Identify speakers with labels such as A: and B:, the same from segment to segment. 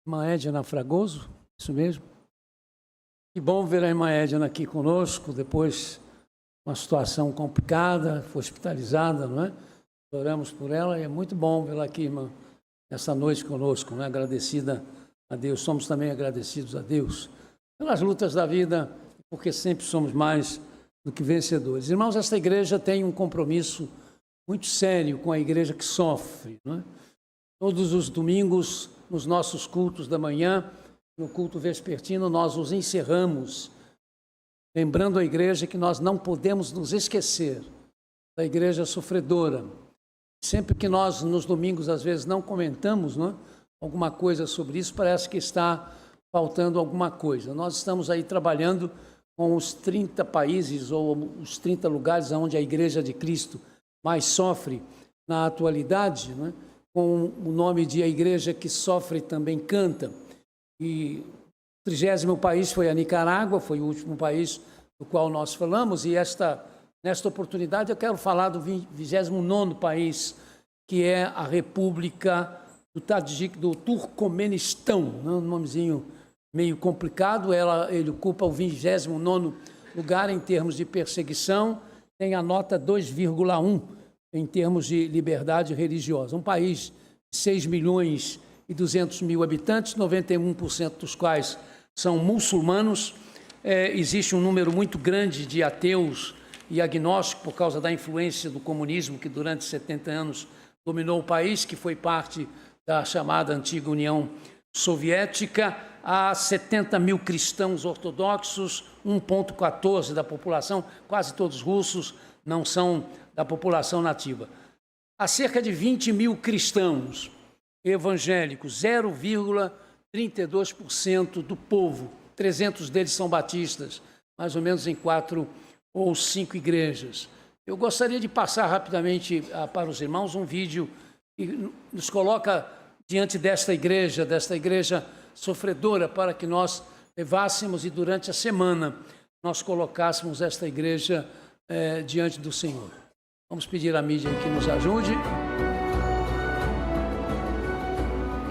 A: Irmã Edna Fragoso, isso mesmo? Que bom ver a irmã Edna aqui conosco, depois de uma situação complicada, foi hospitalizada, não é? Oramos por ela e é muito bom vê-la aqui, irmã, essa noite conosco, não é? Agradecida a Deus, somos também agradecidos a Deus pelas lutas da vida, porque sempre somos mais do que vencedores. Irmãos, esta igreja tem um compromisso muito sério com a igreja que sofre, não é? Todos os domingos, nos nossos cultos da manhã, no culto vespertino, nós os encerramos, lembrando a igreja que nós não podemos nos esquecer da igreja sofredora. Sempre que nós, nos domingos, às vezes não comentamos, não é? Alguma coisa sobre isso, parece que está faltando alguma coisa. Nós estamos aí trabalhando com os 30 países ou os 30 lugares onde a Igreja de Cristo mais sofre na atualidade, não é? Com o nome de A Igreja que Sofre Também Canta. E o 30º país foi a Nicarágua, foi o último país do qual nós falamos, e nesta oportunidade eu quero falar do 29º país, que é a República do Turcomenistão, um nomezinho meio complicado. Ele ocupa o 29º lugar em termos de perseguição, tem a nota 2,1 em termos de liberdade religiosa. Um país de 6.200.000 habitantes, 91% dos quais são muçulmanos. Existe um número muito grande de ateus e agnósticos por causa da influência do comunismo que durante 70 anos dominou o país, que foi parte da chamada antiga União Soviética. Há 70 mil cristãos ortodoxos, 1,14% da população, quase todos russos, não são da população nativa. Há cerca de 20 mil cristãos evangélicos, 0,32% do povo, 300 deles são batistas, mais ou menos em 4 ou 5 igrejas. Eu gostaria de passar rapidamente para os irmãos um vídeo que nos coloca diante desta igreja sofredora, para que nós levássemos e durante a semana nós colocássemos esta igreja diante do Senhor. Vamos pedir à mídia que nos ajude.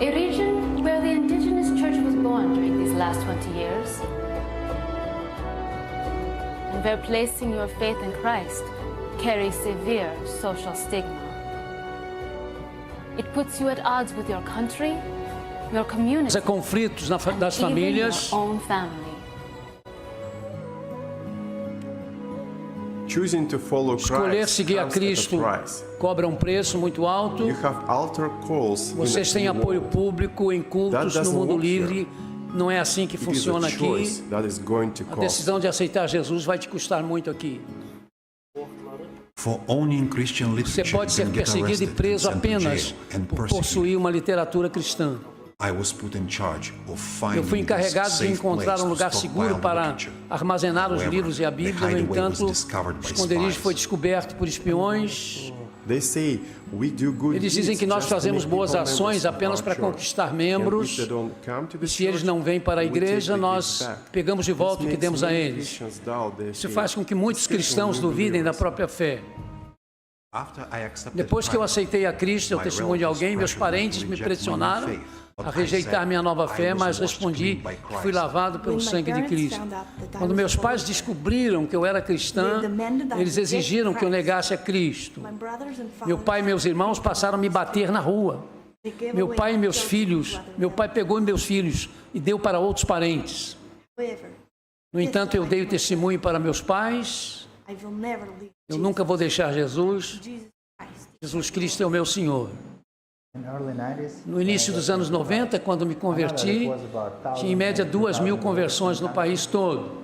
B: A region where the indigenous church was born during these last 20 years, and where placing your faith in Christ carries severe social stigma. It puts you at odds with your country, your community,
A: há conflitos das
B: even
A: famílias.
B: your own family.
A: Escolher seguir a Cristo cobra um preço muito alto. Vocês têm apoio público em cultos no mundo livre. Não é assim que funciona aqui. A decisão de aceitar Jesus vai te custar muito aqui. Você pode ser perseguido e preso apenas por possuir uma literatura cristã. Eu fui encarregado de encontrar um lugar seguro para armazenar os livros e a Bíblia. No entanto, o esconderijo foi descoberto por espiões. Eles dizem que nós fazemos boas ações apenas para conquistar membros. E se eles não vêm para a igreja, nós pegamos de volta o que demos a eles. Isso faz com que muitos cristãos duvidem da própria fé. Depois que eu aceitei a Cristo, eu testemunho de alguém, meus parentes me pressionaram a rejeitar minha nova fé, mas respondi que fui lavado pelo sangue de Cristo. Quando meus pais descobriram que eu era cristã, eles exigiram que eu negasse a Cristo. Meu pai e meus irmãos passaram a me bater na rua. Meu pai pegou meus filhos e deu para outros parentes. No entanto, eu dei o testemunho para meus pais. Eu nunca vou deixar Jesus. Jesus Cristo é o meu Senhor. No início dos anos 90, quando me converti, tinha em média 2.000 conversões no país todo.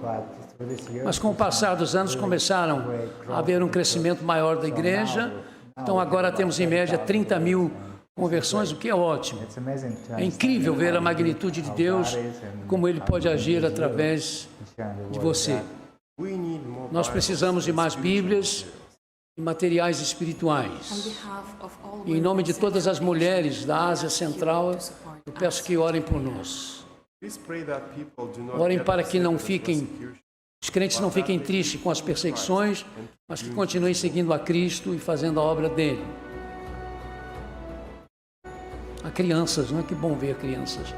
A: Mas com o passar dos anos começaram a haver um crescimento maior da igreja. Então agora temos em média 30.000 conversões, o que é ótimo. É incrível ver a magnitude de Deus, como Ele pode agir através de você. Nós precisamos de mais Bíblias e materiais espirituais. E em nome de todas as mulheres da Ásia Central, eu peço que orem por nós. Orem para que os crentes não fiquem tristes com as perseguições, mas que continuem seguindo a Cristo e fazendo a obra dele. Há crianças, não é? Que bom ver crianças.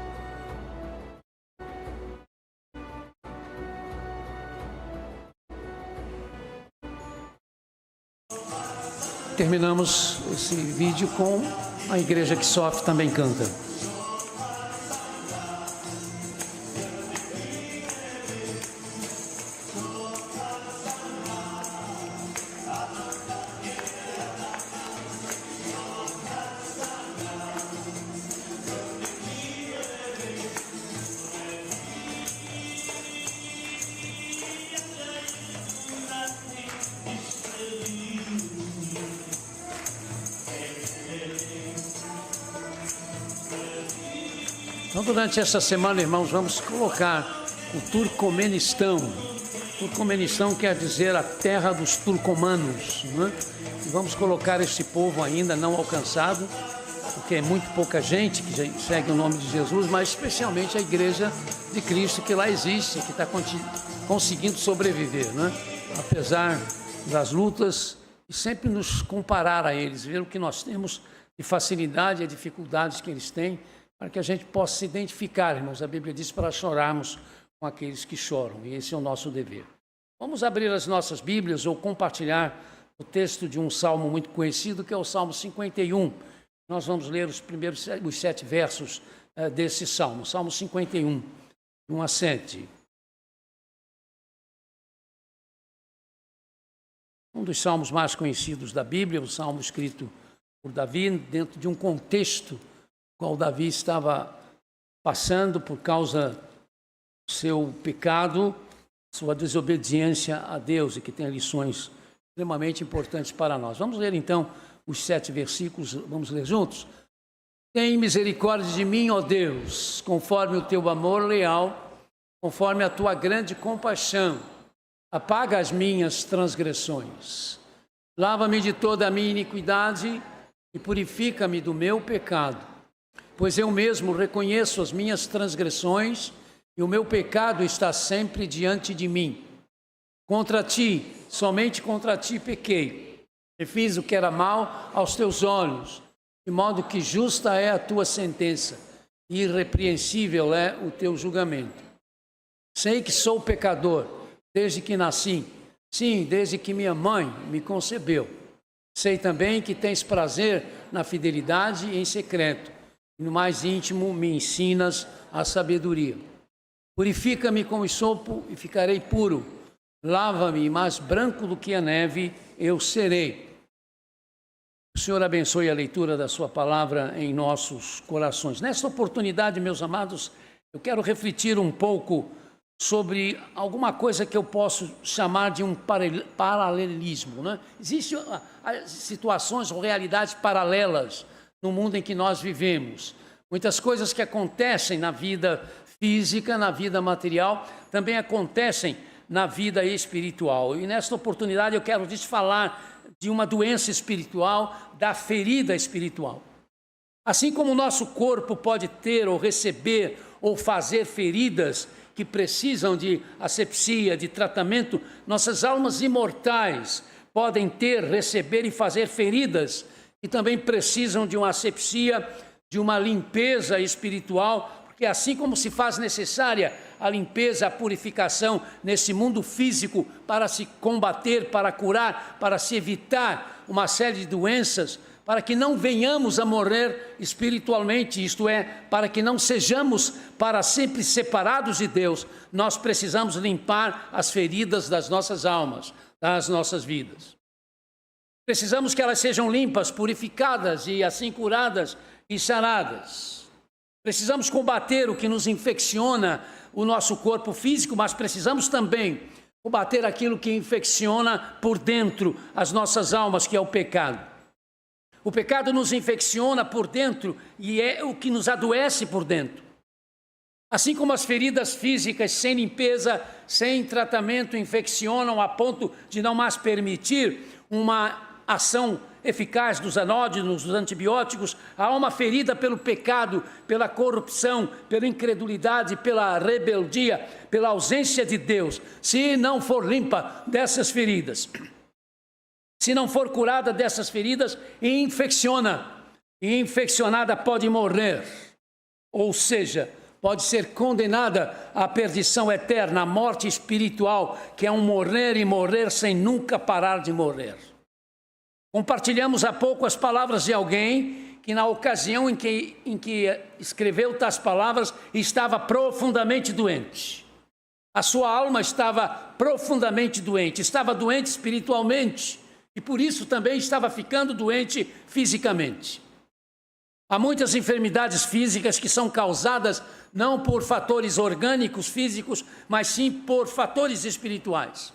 A: terminamos esse vídeo com a Igreja que Sofre também canta. Então, durante esta semana, irmãos, vamos colocar o Turcomenistão. Turcomenistão quer dizer a terra dos turcomanos, né? E vamos colocar esse povo ainda não alcançado, porque é muito pouca gente que já segue o nome de Jesus, mas especialmente a Igreja de Cristo que lá existe, que está conseguindo sobreviver, né? Apesar das lutas, e sempre nos comparar a eles, ver o que nós temos de facilidade e as dificuldades que eles têm, para que a gente possa se identificar, irmãos. A Bíblia diz para chorarmos com aqueles que choram, e esse é o nosso dever. Vamos abrir as nossas Bíblias ou compartilhar o texto de um salmo muito conhecido, que é o Salmo 51. Nós vamos ler os 7 versos desse salmo, Salmo 51, 1 a 7. Um dos salmos mais conhecidos da Bíblia, o salmo escrito por Davi, dentro de um contexto qual Davi estava passando por causa do seu pecado, sua desobediência a Deus, e que tem lições extremamente importantes para nós. Vamos ler então os 7 versículos, vamos ler juntos? Tem misericórdia de mim, ó Deus, conforme o teu amor leal, conforme a tua grande compaixão, apaga as minhas transgressões. Lava-me de toda a minha iniquidade e purifica-me do meu pecado. Pois eu mesmo reconheço as minhas transgressões e o meu pecado está sempre diante de mim. Contra ti, somente contra ti pequei, e fiz o que era mal aos teus olhos, de modo que justa é a tua sentença, e irrepreensível é o teu julgamento. Sei que sou pecador desde que nasci, sim, desde que minha mãe me concebeu. Sei também que tens prazer na fidelidade em secreto, e no mais íntimo me ensinas a sabedoria. Purifica-me com hisopo e ficarei puro. Lava-me mais branco do que a neve, eu serei. O Senhor abençoe a leitura da sua palavra em nossos corações. Nesta oportunidade, meus amados, eu quero refletir um pouco sobre alguma coisa que eu posso chamar de um paralelismo, né? Existem situações ou realidades paralelas no mundo em que nós vivemos. Muitas coisas que acontecem na vida física, na vida material, também acontecem na vida espiritual. E nesta oportunidade eu quero lhes falar de uma doença espiritual, da ferida espiritual. Assim como o nosso corpo pode ter ou receber ou fazer feridas que precisam de asepsia, de tratamento, nossas almas imortais podem ter, receber e fazer feridas que também precisam de uma asepsia, de uma limpeza espiritual, porque assim como se faz necessária a limpeza, a purificação nesse mundo físico para se combater, para curar, para se evitar uma série de doenças, para que não venhamos a morrer espiritualmente, isto é, para que não sejamos para sempre separados de Deus, nós precisamos limpar as feridas das nossas almas, das nossas vidas. Precisamos que elas sejam limpas, purificadas e assim curadas e saradas. Precisamos combater o que nos infecciona o nosso corpo físico, mas precisamos também combater aquilo que infecciona por dentro as nossas almas, que é o pecado. O pecado nos infecciona por dentro e é o que nos adoece por dentro. Assim como as feridas físicas sem limpeza, sem tratamento, infeccionam a ponto de não mais permitir uma ação eficaz dos anódinos, dos antibióticos, a alma ferida pelo pecado, pela corrupção, pela incredulidade, pela rebeldia, pela ausência de Deus, se não for limpa dessas feridas, se não for curada dessas feridas, infecciona, e infeccionada pode morrer, ou seja, pode ser condenada à perdição eterna, à morte espiritual, que é um morrer e morrer sem nunca parar de morrer. Compartilhamos há pouco as palavras de alguém que na ocasião em que escreveu tais palavras estava profundamente doente. A sua alma estava profundamente doente, estava doente espiritualmente e por isso também estava ficando doente fisicamente. Há muitas enfermidades físicas que são causadas não por fatores orgânicos físicos, mas sim por fatores espirituais.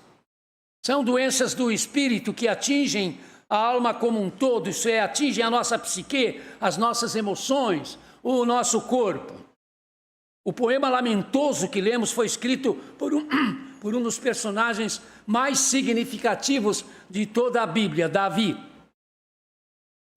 A: São doenças do espírito que atingem a alma como um todo, isso é, atingem a nossa psique, as nossas emoções, o nosso corpo. O poema lamentoso que lemos foi escrito por um dos personagens mais significativos de toda a Bíblia, Davi.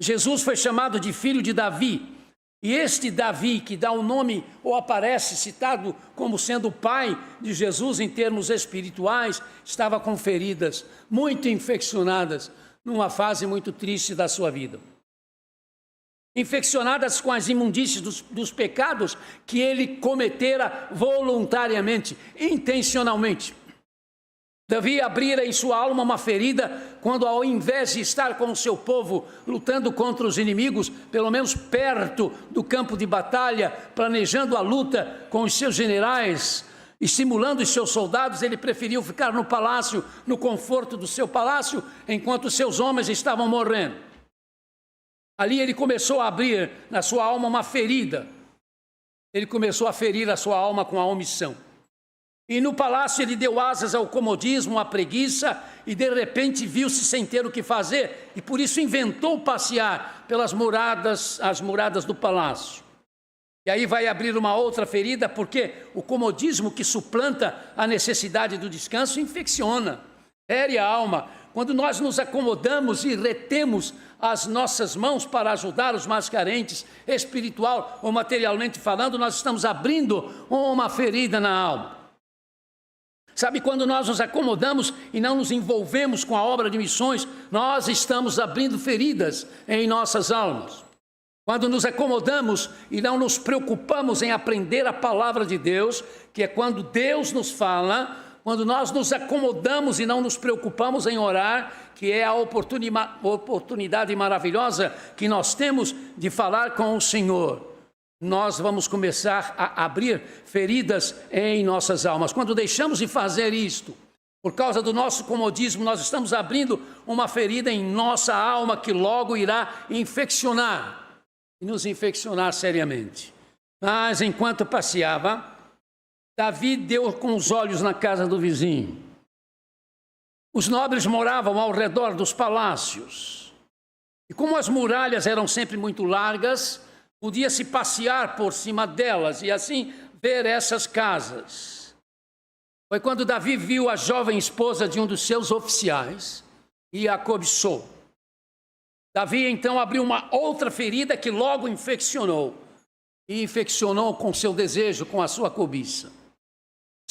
A: Jesus foi chamado de filho de Davi, e este Davi, que dá o nome, ou aparece citado como sendo o pai de Jesus em termos espirituais, estava com feridas muito infeccionadas, numa fase muito triste da sua vida. Infeccionadas com as imundícies dos pecados que ele cometera voluntariamente, intencionalmente. Davi abrira em sua alma uma ferida quando, ao invés de estar com o seu povo lutando contra os inimigos, pelo menos perto do campo de batalha, planejando a luta com os seus generais, estimulando os seus soldados, ele preferiu ficar no palácio, no conforto do seu palácio, enquanto seus homens estavam morrendo. Ali ele começou a abrir na sua alma uma ferida. Ele começou a ferir a sua alma com a omissão. E no palácio ele deu asas ao comodismo, à preguiça, e de repente viu-se sem ter o que fazer, e por isso inventou passear pelas as muradas do palácio. E aí vai abrir uma outra ferida, porque o comodismo que suplanta a necessidade do descanso infecciona, fere a alma. Quando nós nos acomodamos e retemos as nossas mãos para ajudar os mais carentes, espiritual ou materialmente falando, nós estamos abrindo uma ferida na alma. Sabe, quando nós nos acomodamos e não nos envolvemos com a obra de missões, nós estamos abrindo feridas em nossas almas. Quando nos acomodamos e não nos preocupamos em aprender a palavra de Deus, que é quando Deus nos fala, quando nós nos acomodamos e não nos preocupamos em orar, que é a oportunidade maravilhosa que nós temos de falar com o Senhor, nós vamos começar a abrir feridas em nossas almas. Quando deixamos de fazer isto, por causa do nosso comodismo, nós estamos abrindo uma ferida em nossa alma que logo irá infeccionar e nos infeccionar seriamente. Mas enquanto passeava, Davi deu com os olhos na casa do vizinho. Os nobres moravam ao redor dos palácios. E como as muralhas eram sempre muito largas, podia-se passear por cima delas e assim ver essas casas. Foi quando Davi viu a jovem esposa de um dos seus oficiais e a cobiçou. Davi então abriu uma outra ferida que logo infeccionou. E infeccionou com seu desejo, com a sua cobiça.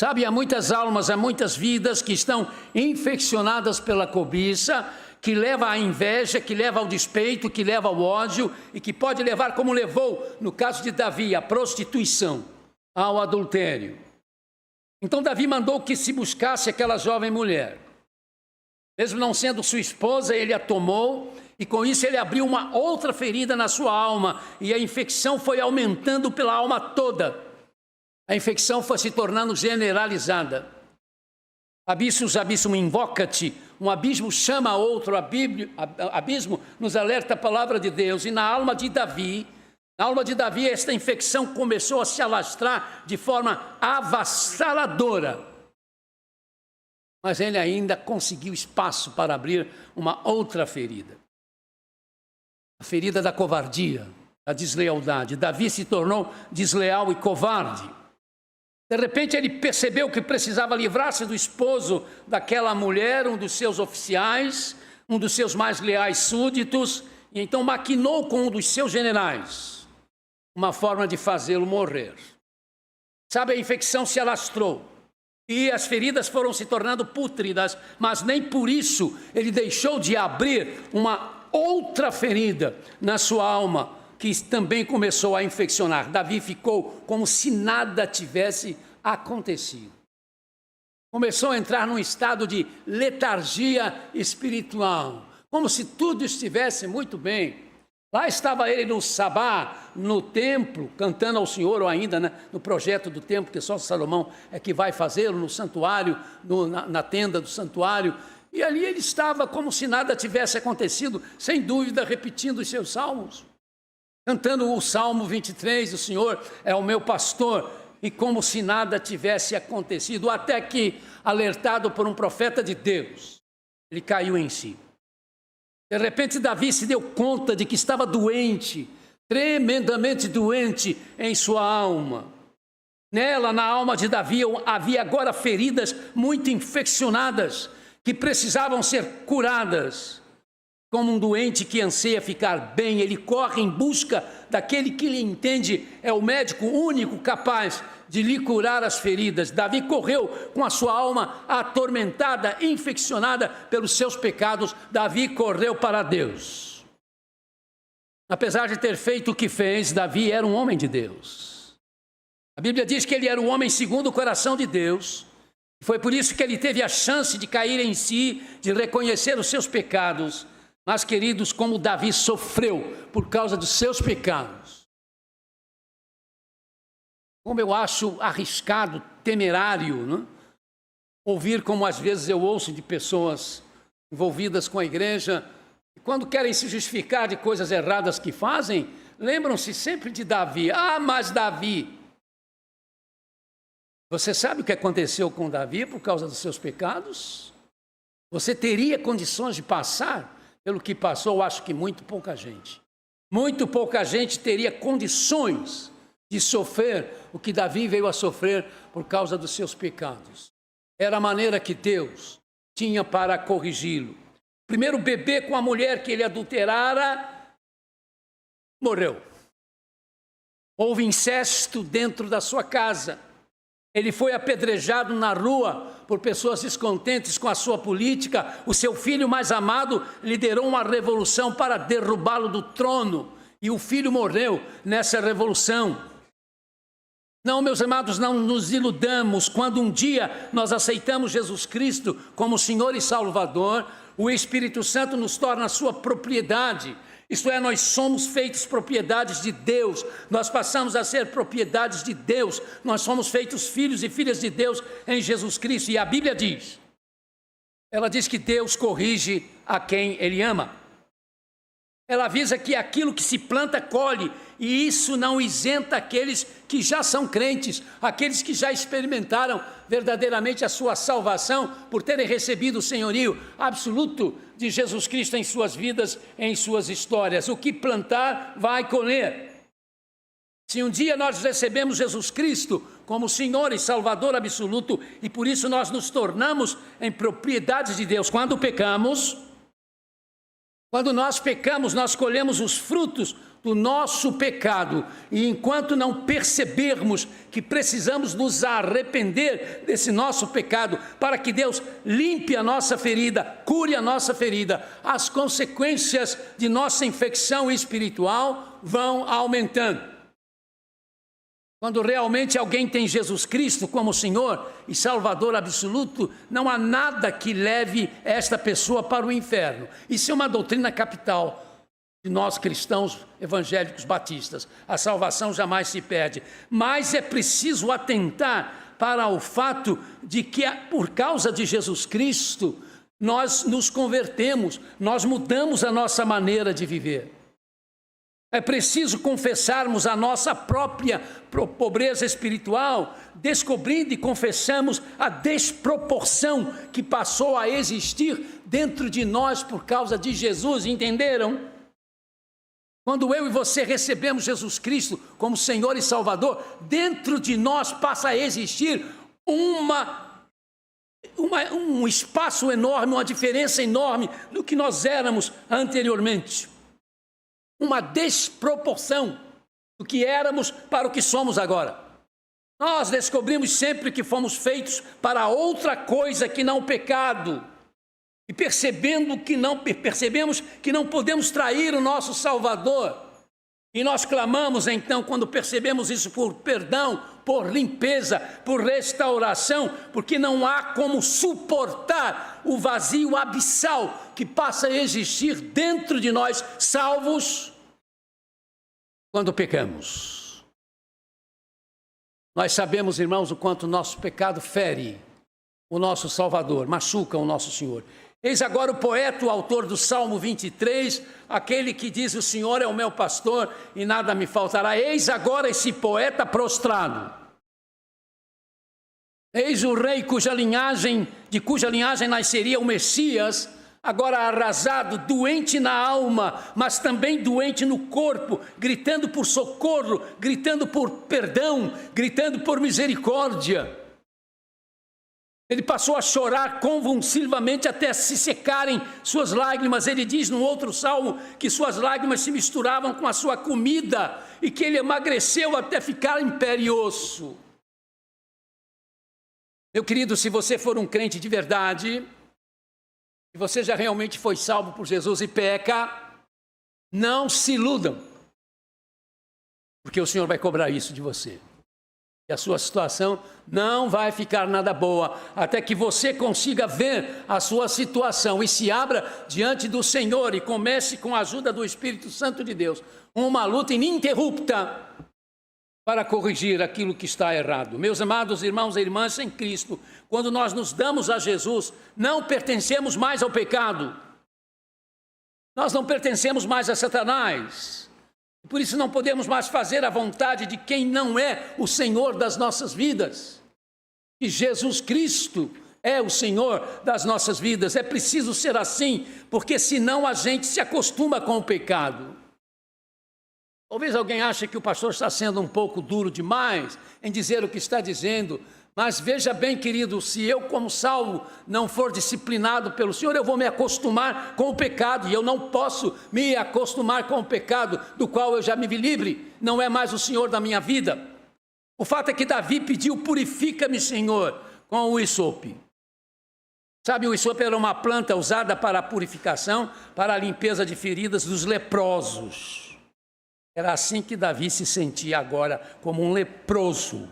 A: Sabe, há muitas almas, há muitas vidas que estão infeccionadas pela cobiça, que leva à inveja, que leva ao despeito, que leva ao ódio e que pode levar, como levou no caso de Davi, à prostituição, ao adultério. Então Davi mandou que se buscasse aquela jovem mulher. Mesmo não sendo sua esposa, ele a tomou e com isso ele abriu uma outra ferida na sua alma e a infecção foi aumentando pela alma toda. A infecção foi se tornando generalizada. Abismo invoca-te, um abismo chama outro abismo, nos alerta a palavra de Deus. E na alma de Davi, esta infecção começou a se alastrar de forma avassaladora. Mas ele ainda conseguiu espaço para abrir uma outra ferida. A ferida da covardia, da deslealdade. Davi se tornou desleal e covarde. De repente ele percebeu que precisava livrar-se do esposo daquela mulher, um dos seus oficiais, um dos seus mais leais súditos, e então maquinou com um dos seus generais uma forma de fazê-lo morrer. Sabe, a infecção se alastrou e as feridas foram se tornando pútridas, mas nem por isso ele deixou de abrir uma outra ferida na sua alma, que também começou a infeccionar. Davi ficou como se nada tivesse acontecido. Começou a entrar num estado de letargia espiritual. como se tudo estivesse muito bem. Lá estava ele no sabá, no templo, cantando ao Senhor, ou ainda no projeto do templo, que só Salomão é que vai fazê-lo, no santuário, na tenda do santuário. E ali ele estava como se nada tivesse acontecido, sem dúvida, repetindo os seus salmos. Cantando o Salmo 23, o Senhor é o meu pastor, e como se nada tivesse acontecido, até que, alertado por um profeta de Deus, ele caiu em si. De repente, Davi se deu conta de que estava doente, tremendamente doente em sua alma. Nela, na alma de Davi, havia agora feridas muito infeccionadas, que precisavam ser curadas. Como um doente que anseia ficar bem, ele corre em busca daquele que lhe entende, é o médico único capaz de lhe curar as feridas. Davi correu com a sua alma atormentada, infeccionada pelos seus pecados. Davi correu para Deus. Apesar de ter feito o que fez, Davi era um homem de Deus. A Bíblia diz que ele era um homem segundo o coração de Deus. Foi por isso que ele teve a chance de cair em si, de reconhecer os seus pecados. Mas, queridos, como Davi sofreu por causa dos seus pecados, como eu acho arriscado, temerário, né? Ouvir como às vezes eu ouço de pessoas envolvidas com a igreja, e quando querem se justificar de coisas erradas que fazem, lembram-se sempre de Davi. Ah, mas Davi. Você sabe o que aconteceu com Davi por causa dos seus pecados? Você teria condições de passar pelo que passou? Eu acho que muito pouca gente teria condições de sofrer o que Davi veio a sofrer por causa dos seus pecados. Era a maneira que Deus tinha para corrigi-lo. Primeiro bebê com a mulher que ele adulterara, morreu. Houve incesto dentro da sua casa. Ele foi apedrejado na rua por pessoas descontentes com a sua política. O seu filho mais amado liderou uma revolução para derrubá-lo do trono. E o filho morreu nessa revolução. Não, meus amados, não nos iludamos. Quando um dia nós aceitamos Jesus Cristo como Senhor e Salvador, o Espírito Santo nos torna sua propriedade. Isto é, nós somos feitos propriedades de Deus, nós passamos a ser propriedades de Deus, nós somos feitos filhos e filhas de Deus em Jesus Cristo. E a Bíblia diz, ela diz que Deus corrige a quem Ele ama. Ela avisa que aquilo que se planta, colhe, e isso não isenta aqueles que já são crentes, aqueles que já experimentaram verdadeiramente a sua salvação, por terem recebido o senhorio absoluto de Jesus Cristo em suas vidas, em suas histórias. O que plantar, vai colher. Se um dia nós recebemos Jesus Cristo como Senhor e Salvador absoluto, e por isso nós nos tornamos em propriedades de Deus, quando nós pecamos, nós colhemos os frutos do nosso pecado. E enquanto não percebermos que precisamos nos arrepender desse nosso pecado, para que Deus limpe a nossa ferida, cure a nossa ferida, as consequências de nossa infecção espiritual vão aumentando. Quando realmente alguém tem Jesus Cristo como Senhor e Salvador absoluto, não há nada que leve esta pessoa para o inferno. Isso é uma doutrina capital de nós cristãos evangélicos batistas. A salvação jamais se perde. Mas é preciso atentar para o fato de que, por causa de Jesus Cristo, nós nos convertemos, nós mudamos a nossa maneira de viver. É preciso confessarmos a nossa própria pobreza espiritual, descobrindo e confessamos a desproporção que passou a existir dentro de nós por causa de Jesus, entenderam? Quando eu e você recebemos Jesus Cristo como Senhor e Salvador, dentro de nós passa a existir um espaço enorme, uma diferença enorme do que nós éramos anteriormente. Uma desproporção do que éramos para o que somos agora. Nós descobrimos sempre que fomos feitos para outra coisa que não o pecado. E percebemos que não podemos trair o nosso Salvador. E nós clamamos então, quando percebemos isso, por perdão, por limpeza, por restauração, porque não há como suportar o vazio abissal que passa a existir dentro de nós, salvos, quando pecamos. Nós sabemos, irmãos, o quanto o nosso pecado fere o nosso Salvador, machuca o nosso Senhor. Eis agora o poeta, o autor do Salmo 23, aquele que diz: o Senhor é o meu pastor e nada me faltará. Eis agora esse poeta prostrado. Eis o rei de cuja linhagem nasceria o Messias, agora arrasado, doente na alma, mas também doente no corpo, gritando por socorro, gritando por perdão, gritando por misericórdia. Ele passou a chorar convulsivamente até se secarem suas lágrimas. Ele diz no outro salmo que suas lágrimas se misturavam com a sua comida e que ele emagreceu até ficar em pele e osso. Meu querido, se você for um crente de verdade, se você já realmente foi salvo por Jesus e peca, não se iludam, porque o Senhor vai cobrar isso de você. E a sua situação não vai ficar nada boa, até que você consiga ver a sua situação e se abra diante do Senhor e comece, com a ajuda do Espírito Santo de Deus, uma luta ininterrupta para corrigir aquilo que está errado. Meus amados irmãos e irmãs em Cristo, quando nós nos damos a Jesus, não pertencemos mais ao pecado. Nós não pertencemos mais a Satanás. Por isso não podemos mais fazer a vontade de quem não é o Senhor das nossas vidas. E Jesus Cristo é o Senhor das nossas vidas. É preciso ser assim, porque senão a gente se acostuma com o pecado. Talvez alguém ache que o pastor está sendo um pouco duro demais em dizer o que está dizendo, mas veja bem, querido, se eu como salvo não for disciplinado pelo Senhor, eu vou me acostumar com o pecado, e eu não posso me acostumar com o pecado do qual eu já me vi livre, não é mais o Senhor da minha vida. O fato é que Davi pediu: purifica-me, Senhor, com o hisope. Sabe, o hisope era uma planta usada para a purificação, para a limpeza de feridas dos leprosos. Era assim que Davi se sentia agora, como um leproso.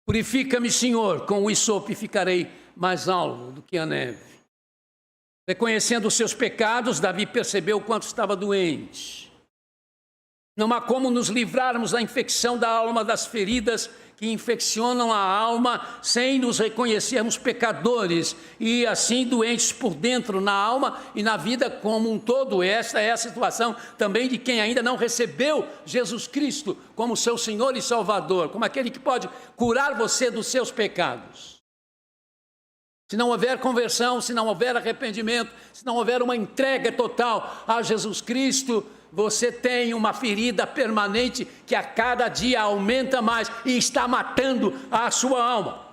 A: Purifica-me, Senhor, com o hisope ficarei mais alvo do que a neve. Reconhecendo os seus pecados, Davi percebeu o quanto estava doente. Não há como nos livrarmos da infecção da alma, das feridas que infeccionam a alma, sem nos reconhecermos pecadores e assim doentes por dentro, na alma e na vida como um todo. Esta é a situação também de quem ainda não recebeu Jesus Cristo como seu Senhor e Salvador, como aquele que pode curar você dos seus pecados. Se não houver conversão, se não houver arrependimento, se não houver uma entrega total a Jesus Cristo, você tem uma ferida permanente que a cada dia aumenta mais e está matando a sua alma.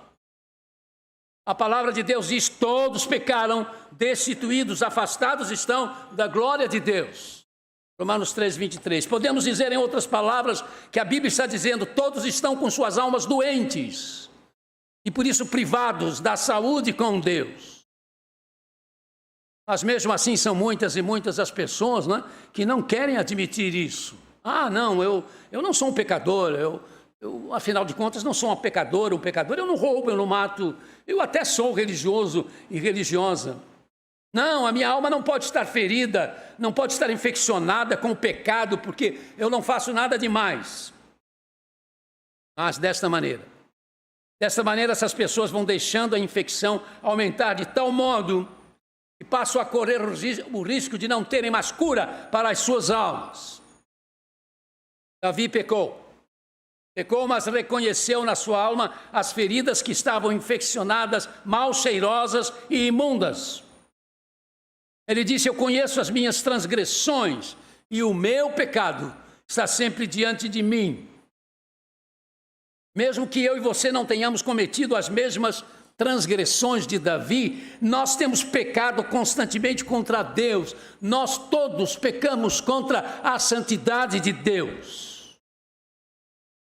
A: A palavra de Deus diz: todos pecaram, destituídos, afastados estão da glória de Deus. Romanos 3:23. Podemos dizer em outras palavras que a Bíblia está dizendo: todos estão com suas almas doentes e por isso privados da saúde com Deus. Mas mesmo assim são muitas e muitas as pessoas, né, que não querem admitir isso. Ah, não, eu não sou um pecador, eu afinal de contas não sou um pecador, eu não roubo, eu não mato, eu até sou religioso e religiosa. Não, a minha alma não pode estar ferida, não pode estar infeccionada com o pecado, porque eu não faço nada demais. Mas desta maneira essas pessoas vão deixando a infecção aumentar de tal modo e passam a correr o risco de não terem mais cura para as suas almas. Davi pecou, mas reconheceu na sua alma as feridas que estavam infeccionadas, mal cheirosas e imundas. Ele disse: eu conheço as minhas transgressões e o meu pecado está sempre diante de mim. Mesmo que eu e você não tenhamos cometido as mesmas transgressões de Davi, nós temos pecado constantemente contra Deus. Nós todos pecamos contra a santidade de Deus.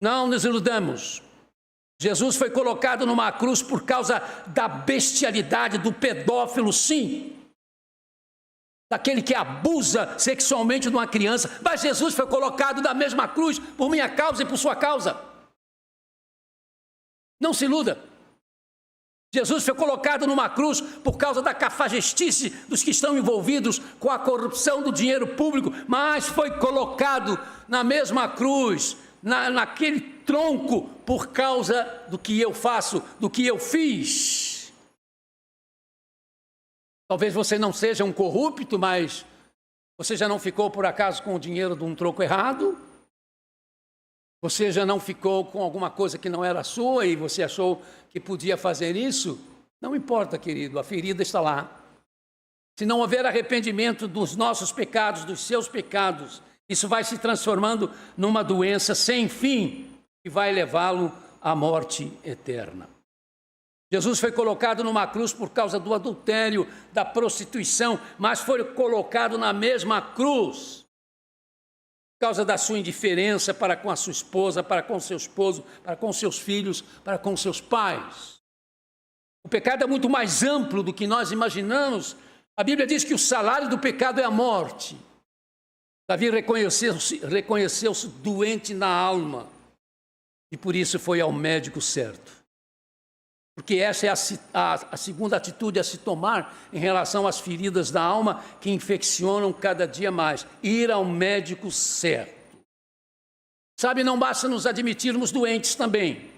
A: Não nos iludamos. Jesus foi colocado numa cruz por causa da bestialidade do pedófilo, sim, daquele que abusa sexualmente de uma criança. Mas Jesus foi colocado na mesma cruz por minha causa e por sua causa. Não se iluda. Jesus foi colocado numa cruz por causa da cafajestice dos que estão envolvidos com a corrupção do dinheiro público, mas foi colocado na mesma cruz, naquele tronco, por causa do que eu faço, do que eu fiz. Talvez você não seja um corrupto, mas você já não ficou por acaso com o dinheiro de um troco errado? Você já não ficou com alguma coisa que não era sua e você achou que podia fazer isso? Não importa, querido, a ferida está lá. Se não houver arrependimento dos nossos pecados, dos seus pecados, isso vai se transformando numa doença sem fim que vai levá-lo à morte eterna. Jesus foi colocado numa cruz por causa do adultério, da prostituição, mas foi colocado na mesma cruz por causa da sua indiferença para com a sua esposa, para com seu esposo, para com seus filhos, para com seus pais. O pecado é muito mais amplo do que nós imaginamos. A Bíblia diz que o salário do pecado é a morte. Davi reconheceu-se doente na alma e por isso foi ao médico certo. Porque essa é a segunda atitude a se tomar em relação às feridas da alma que infeccionam cada dia mais. Ir ao médico certo. Sabe, não basta nos admitirmos doentes também.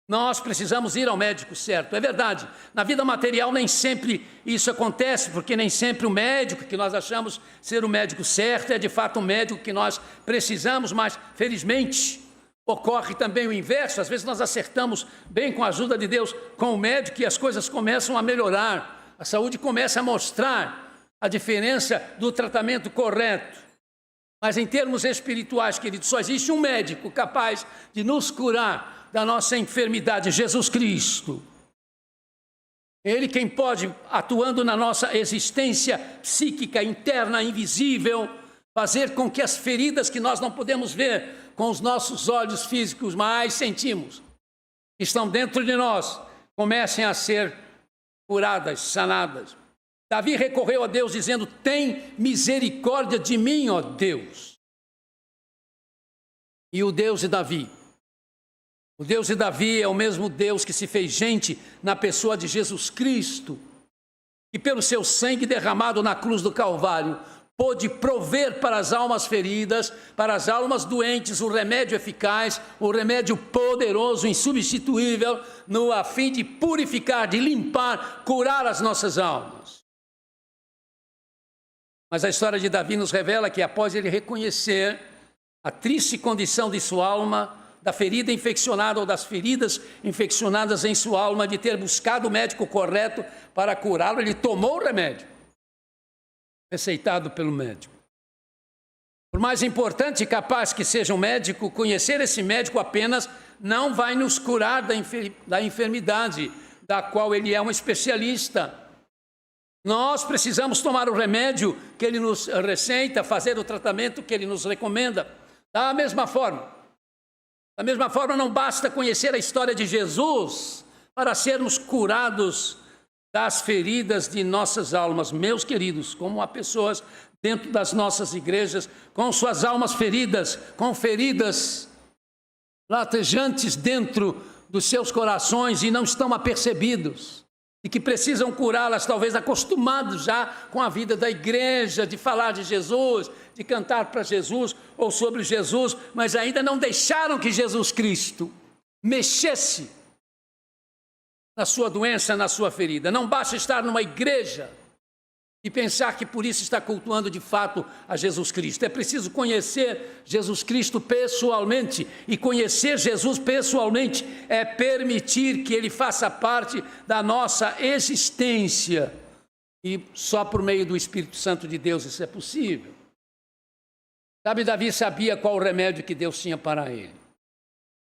A: Nós precisamos ir ao médico certo. É verdade, na vida material nem sempre isso acontece, porque nem sempre o médico que nós achamos ser o médico certo é de fato o médico que nós precisamos, mas felizmente ocorre também o inverso. Às vezes nós acertamos bem com a ajuda de Deus com o médico e as coisas começam a melhorar. A saúde começa a mostrar a diferença do tratamento correto. Mas em termos espirituais, queridos, só existe um médico capaz de nos curar da nossa enfermidade, Jesus Cristo. Ele quem pode, atuando na nossa existência psíquica, interna, invisível, fazer com que as feridas que nós não podemos ver com os nossos olhos físicos, mas sentimos, que estão dentro de nós, comecem a ser curadas, sanadas. Davi recorreu a Deus dizendo: tem misericórdia de mim, ó Deus. E o Deus de Davi é o mesmo Deus que se fez gente na pessoa de Jesus Cristo, e pelo seu sangue derramado na cruz do Calvário, pôde prover para as almas feridas, para as almas doentes, o remédio eficaz, o remédio poderoso, insubstituível, no a fim de purificar, de limpar, curar as nossas almas. Mas a história de Davi nos revela que após ele reconhecer a triste condição de sua alma, da ferida infeccionada ou das feridas infeccionadas em sua alma, de ter buscado o médico correto para curá-lo, ele tomou o remédio receitado pelo médico. Por mais importante e capaz que seja um médico, conhecer esse médico apenas não vai nos curar da enfermidade da qual ele é um especialista. Nós precisamos tomar o remédio que ele nos receita, fazer o tratamento que ele nos recomenda. Da mesma forma, não basta conhecer a história de Jesus para sermos curados das feridas de nossas almas. Meus queridos, como há pessoas dentro das nossas igrejas com suas almas feridas, com feridas latejantes dentro dos seus corações e não estão apercebidos, e que precisam curá-las, talvez acostumados já com a vida da igreja, de falar de Jesus, de cantar para Jesus ou sobre Jesus, mas ainda não deixaram que Jesus Cristo mexesse na sua doença, na sua ferida. Não basta estar numa igreja e pensar que por isso está cultuando de fato a Jesus Cristo. É preciso conhecer Jesus Cristo pessoalmente, e conhecer Jesus pessoalmente é permitir que Ele faça parte da nossa existência, e só por meio do Espírito Santo de Deus isso é possível. Sabe, Davi sabia qual o remédio que Deus tinha para ele.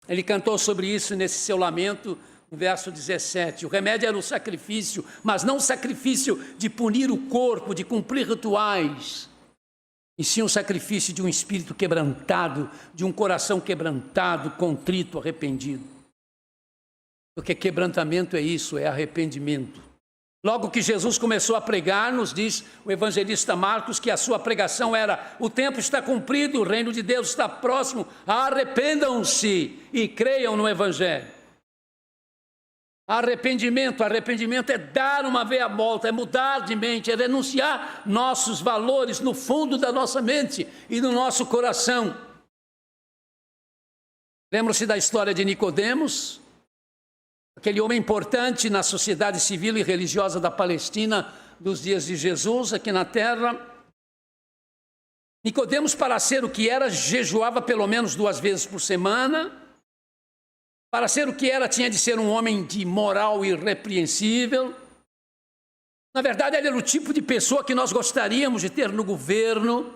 A: Ele cantou sobre isso nesse seu lamento, no verso 17, o remédio era o sacrifício, mas não o sacrifício de punir o corpo, de cumprir rituais, e sim o sacrifício de um espírito quebrantado, de um coração quebrantado, contrito, arrependido. Porque quebrantamento é isso, é arrependimento. Logo que Jesus começou a pregar, nos diz o evangelista Marcos que a sua pregação era: o tempo está cumprido, o reino de Deus está próximo, arrependam-se e creiam no evangelho. Arrependimento é dar uma veia volta, é mudar de mente, é renunciar nossos valores no fundo da nossa mente e do nosso coração. Lembram-se da história de Nicodemos, aquele homem importante na sociedade civil e religiosa da Palestina dos dias de Jesus aqui na terra. Nicodemos, para ser o que era, jejuava pelo menos 2 vezes por semana. Para ser o que era, tinha de ser um homem de moral irrepreensível. Na verdade, ele era o tipo de pessoa que nós gostaríamos de ter no governo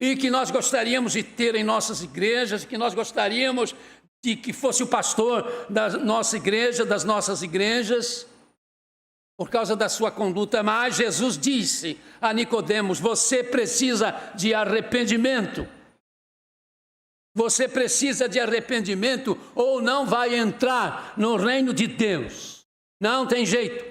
A: e que nós gostaríamos de ter em nossas igrejas, que nós gostaríamos de que fosse o pastor da nossa igreja, das nossas igrejas, por causa da sua conduta. Mas Jesus disse a Nicodemos: você precisa de arrependimento. Você precisa de arrependimento ou não vai entrar no reino de Deus. Não tem jeito.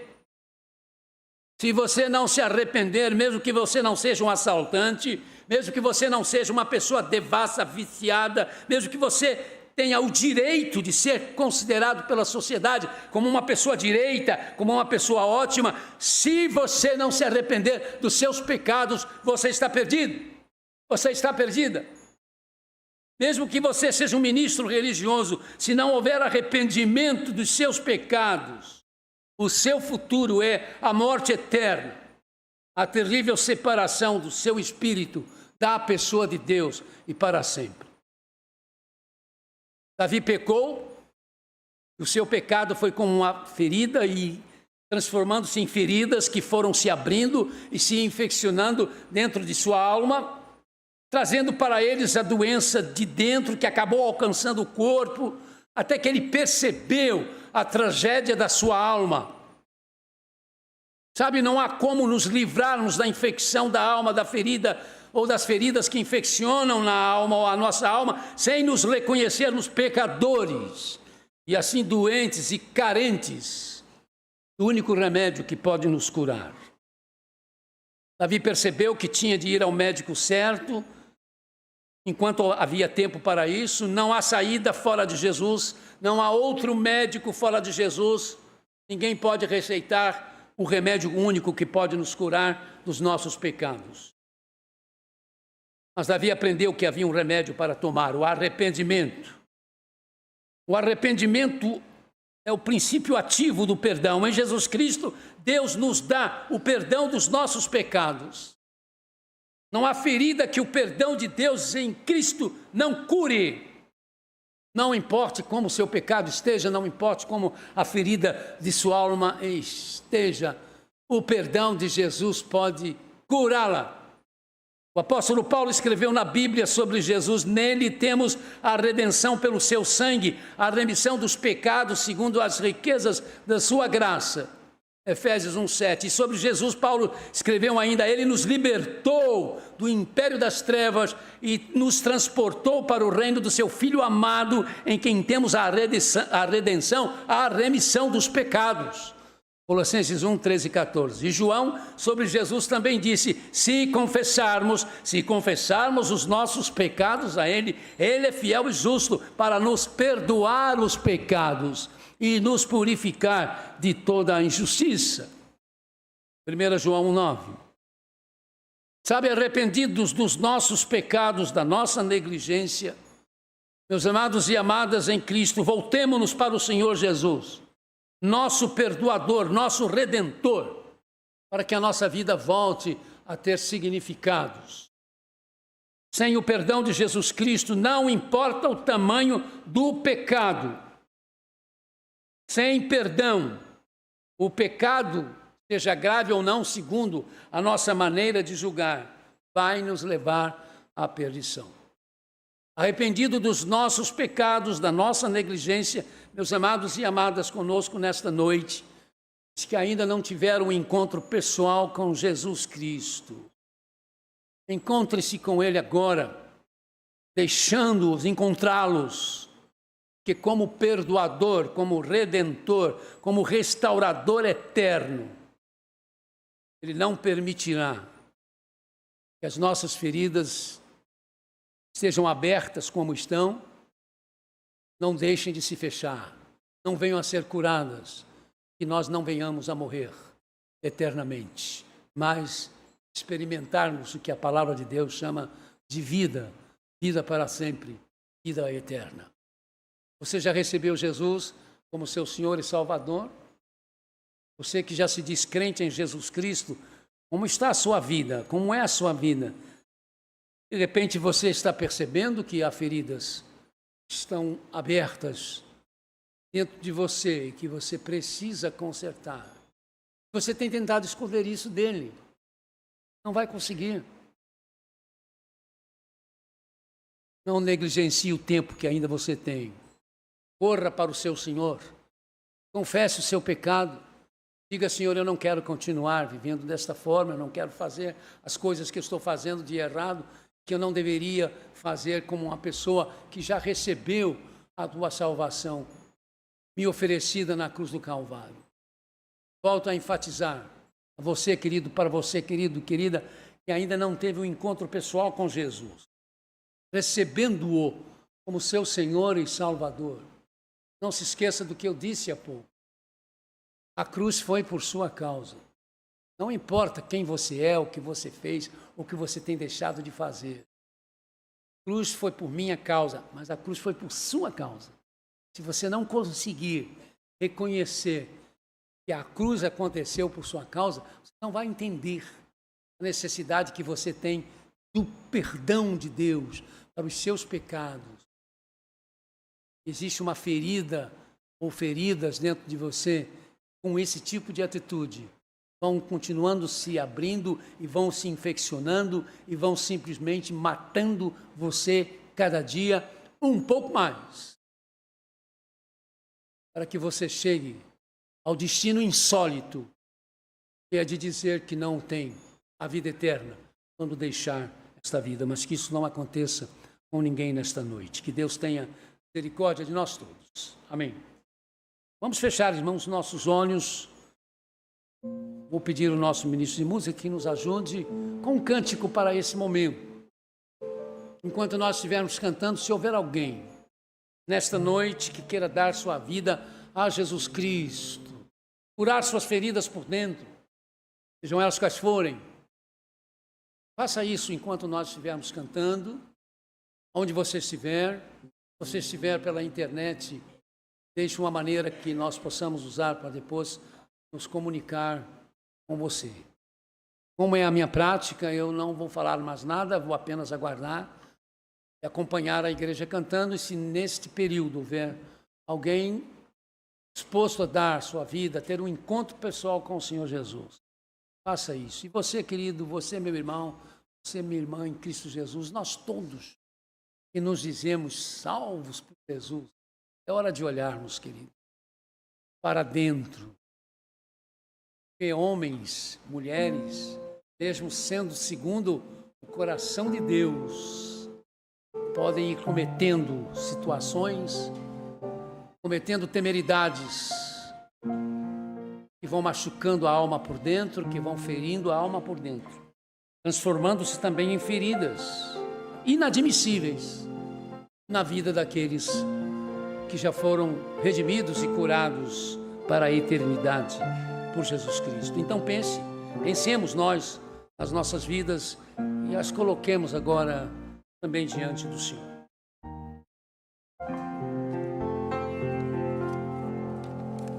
A: Se você não se arrepender, mesmo que você não seja um assaltante, mesmo que você não seja uma pessoa devassa, viciada, mesmo que você tenha o direito de ser considerado pela sociedade como uma pessoa direita, como uma pessoa ótima, se você não se arrepender dos seus pecados, você está perdido. Você está perdida. Mesmo que você seja um ministro religioso, se não houver arrependimento dos seus pecados, o seu futuro é a morte eterna, a terrível separação do seu espírito da pessoa de Deus e para sempre. Davi pecou, o seu pecado foi como uma ferida e transformando-se em feridas que foram se abrindo e se infeccionando dentro de sua alma, trazendo para eles a doença de dentro que acabou alcançando o corpo, até que ele percebeu a tragédia da sua alma. Sabe, não há como nos livrarmos da infecção da alma, da ferida, ou das feridas que infeccionam na alma ou a nossa alma, sem nos reconhecermos pecadores, e assim doentes e carentes do único remédio que pode nos curar. Davi percebeu que tinha de ir ao médico certo, enquanto havia tempo para isso. Não há saída fora de Jesus, não há outro médico fora de Jesus. Ninguém pode receitar o remédio único que pode nos curar dos nossos pecados. Mas Davi aprendeu que havia um remédio para tomar: o arrependimento. O arrependimento é o princípio ativo do perdão. Em Jesus Cristo, Deus nos dá o perdão dos nossos pecados. Não há ferida que o perdão de Deus em Cristo não cure. Não importe como o seu pecado esteja, não importe como a ferida de sua alma esteja, o perdão de Jesus pode curá-la. O apóstolo Paulo escreveu na Bíblia sobre Jesus: nele temos a redenção pelo seu sangue, a remissão dos pecados segundo as riquezas da sua graça. Efésios 1:7. E sobre Jesus, Paulo escreveu ainda: ele nos libertou do império das trevas e nos transportou para o reino do seu Filho amado, em quem temos a redenção, a remissão dos pecados. Colossenses 1:13 e 14. E João, sobre Jesus, também disse: se confessarmos os nossos pecados a Ele, Ele é fiel e justo para nos perdoar os pecados e nos purificar de toda a injustiça. 1 João 1:9. Sabe, arrependidos dos nossos pecados, da nossa negligência, meus amados e amadas em Cristo, voltemo-nos para o Senhor Jesus, nosso perdoador, nosso redentor, para que a nossa vida volte a ter significados. Sem o perdão de Jesus Cristo, não importa o tamanho do pecado. Sem perdão, o pecado, seja grave ou não, segundo a nossa maneira de julgar, vai nos levar à perdição. Arrependido dos nossos pecados, da nossa negligência, meus amados e amadas conosco nesta noite, os que ainda não tiveram um encontro pessoal com Jesus Cristo, encontre-se com Ele agora, deixando-os encontrá-los, que como perdoador, como redentor, como restaurador eterno, Ele não permitirá que as nossas feridas estejam abertas como estão, não deixem de se fechar, não venham a ser curadas, que nós não venhamos a morrer eternamente, mas experimentarmos o que a palavra de Deus chama de vida, vida para sempre, vida eterna. Você já recebeu Jesus como seu Senhor e Salvador? Você que já se diz crente em Jesus Cristo, como está a sua vida? Como é a sua vida? De repente você está percebendo que há feridas que estão abertas dentro de você e que você precisa consertar. Você tem tentado esconder isso dele. Não vai conseguir. Não negligencie o tempo que ainda você tem. Corra para o seu Senhor. Confesse o seu pecado. Diga, Senhor, eu não quero continuar vivendo desta forma, eu não quero fazer as coisas que eu estou fazendo de errado, que eu não deveria fazer como uma pessoa que já recebeu a tua salvação me oferecida na cruz do Calvário. Volto a enfatizar a você, querido, para você, querido, querida, que ainda não teve um encontro pessoal com Jesus, recebendo-o como seu Senhor e Salvador. Não se esqueça do que eu disse há pouco. A cruz foi por sua causa. Não importa quem você é, o que você fez, o que você tem deixado de fazer. A cruz foi por minha causa, mas a cruz foi por sua causa. Se você não conseguir reconhecer que a cruz aconteceu por sua causa, você não vai entender a necessidade que você tem do perdão de Deus para os seus pecados. Existe uma ferida ou feridas dentro de você com esse tipo de atitude. Vão continuando se abrindo e vão se infeccionando e vão simplesmente matando você cada dia um pouco mais. Para que você chegue ao destino insólito, que é de dizer que não tem a vida eterna quando deixar esta vida, mas que isso não aconteça com ninguém nesta noite. Que Deus tenha misericórdia de nós todos. Amém. Vamos fechar, irmãos, nossos olhos. Vou pedir ao nosso ministro de música que nos ajude com um cântico para esse momento. Enquanto nós estivermos cantando, se houver alguém nesta noite que queira dar sua vida a Jesus Cristo, curar suas feridas por dentro, sejam elas quais forem, faça isso enquanto nós estivermos cantando, onde você estiver. Se você estiver pela internet, deixe uma maneira que nós possamos usar para depois nos comunicar com você. Como é a minha prática, eu não vou falar mais nada, vou apenas aguardar e acompanhar a igreja cantando, e se neste período houver alguém disposto a dar sua vida, a ter um encontro pessoal com o Senhor Jesus, faça isso. E você, querido, você, meu irmão, você, minha irmã em Cristo Jesus, nós todos que nos dizemos salvos por Jesus, é hora de olharmos, querido, para dentro. Porque homens, mulheres, mesmo sendo segundo o coração de Deus, podem ir cometendo situações, cometendo temeridades, que vão machucando a alma por dentro, que vão ferindo a alma por dentro, transformando-se também em feridas inadmissíveis na vida daqueles que já foram redimidos e curados para a eternidade por Jesus Cristo. Então pensemos nós as nossas vidas e as coloquemos agora também diante do Senhor.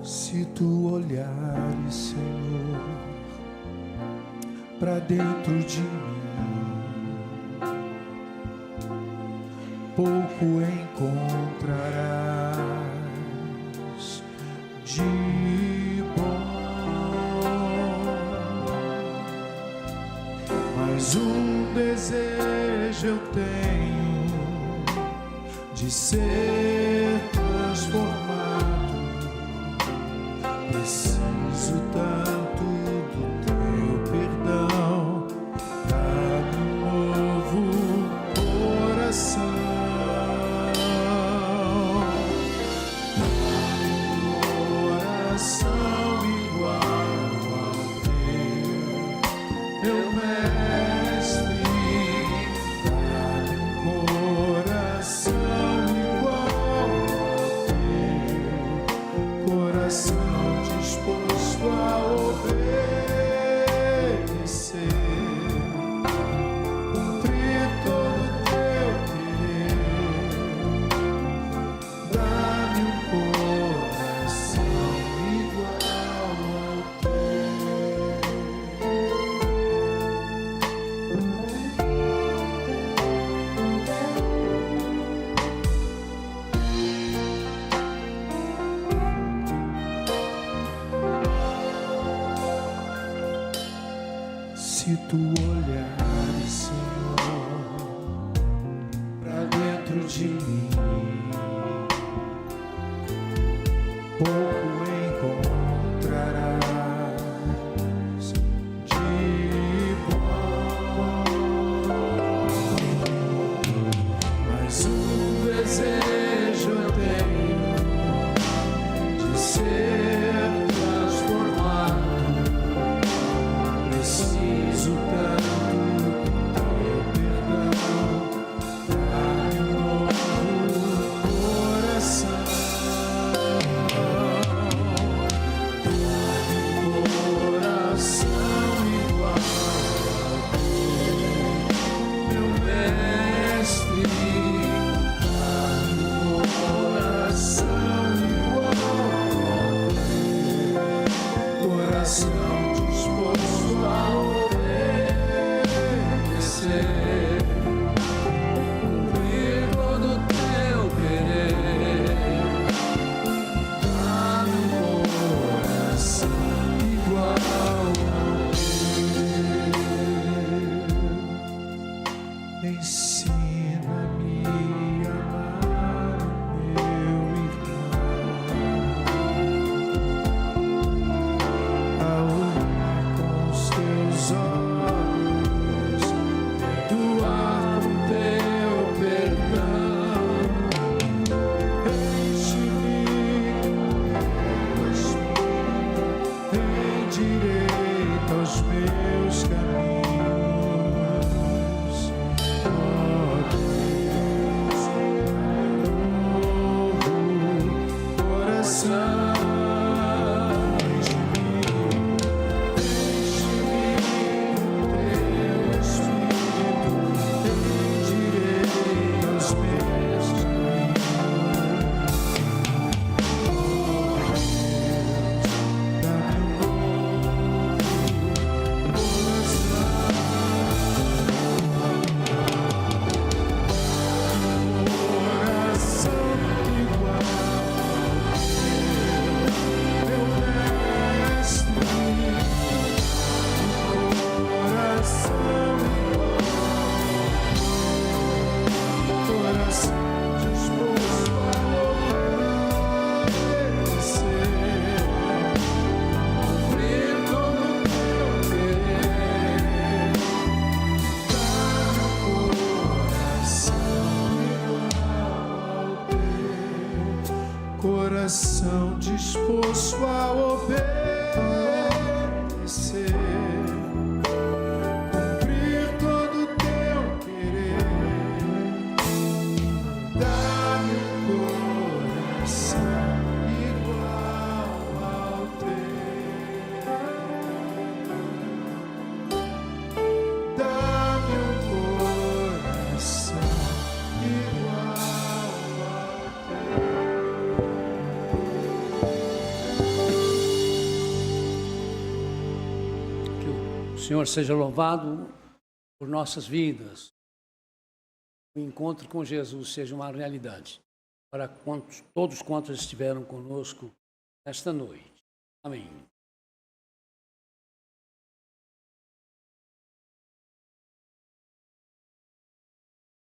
C: Se tu olhares, Senhor, para dentro de mim, pouco encontrarás de bom, mas um desejo eu tenho de ser transformado. Preciso tanto do teu perdão, dá-me um novo coração, dá-me um coração igual ao teu, meu mestre, dá-me um coração igual ao teu, coração disposto Se tu olhares, Senhor, pra dentro de mim, pouco encontrarás de bom, mas um desejo eu tenho de ser transformado. Preciso tanto do teu perdão, dá-me um novo coração. Coração disposto a obedecer, cumprir todo o teu querer. Dá-me um coração igual ao teu. Ensina-me a amar o meu irmão, a olhar com os teus olhos, perdoar com teu perdão. Enche-me com teu Espírito, endireita os meus caminhos. Ó Deus, novo coração. Coração disposto a obedecer, cumprir todo o teu querer. Dá-me um coração igual ao teu. Dá-me um coração igual ao teu.
A: O Senhor seja louvado por nossas vidas. O encontro com Jesus seja uma realidade para todos quantos estiveram conosco esta noite. Amém.